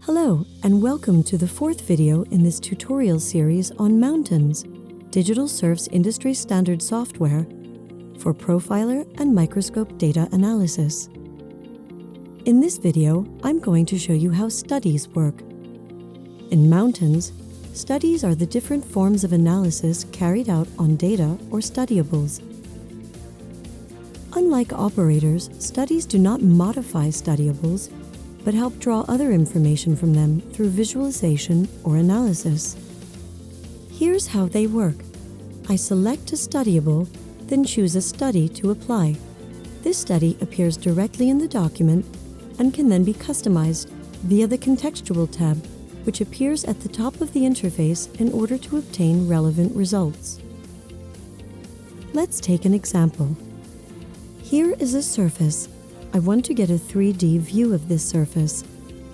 Hello, and welcome to the fourth video in this tutorial series on Mountains, Digital Surf's industry standard software for profiler and microscope data analysis. In this video, I'm going to show you how studies work. In Mountains, studies are the different forms of analysis carried out on data or studiables. Unlike operators, studies do not modify studiables, but help draw other information from them through visualization or analysis. Here's how they work. I select a studiable, then choose a study to apply. This study appears directly in the document and can then be customized via the Contextual tab, which appears at the top of the interface in order to obtain relevant results. Let's take an example. Here is a surface. I want to get a 3D view of this surface,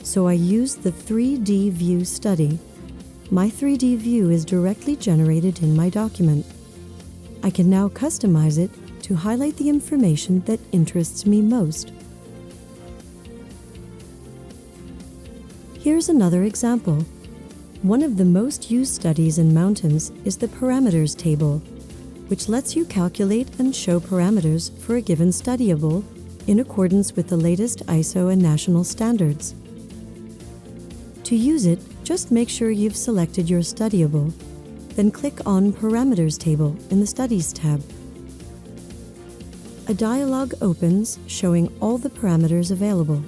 so I use the 3D view study. My 3D view is directly generated in my document. I can now customize it to highlight the information that interests me most. Here's another example. One of the most used studies in Mountains is the parameters table, which lets you calculate and show parameters for a given studiable in accordance with the latest ISO and national standards. To use it, just make sure you've selected your studiable, then click on Parameters Table in the Studies tab. A dialog opens showing all the parameters available.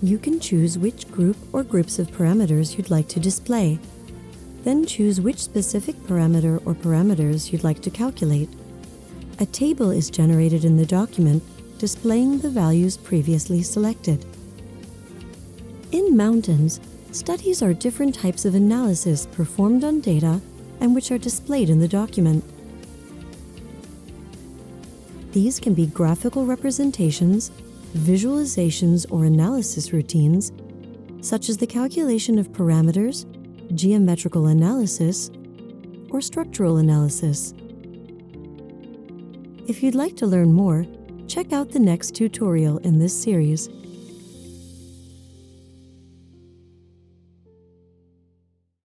You can choose which group or groups of parameters you'd like to display. Then choose which specific parameter or parameters you'd like to calculate. A table is generated in the document displaying the values previously selected. In Mountains, studies are different types of analysis performed on data and which are displayed in the document. These can be graphical representations, visualizations or analysis routines, such as the calculation of parameters, geometrical analysis, or structural analysis. If you'd like to learn more, check out the next tutorial in this series.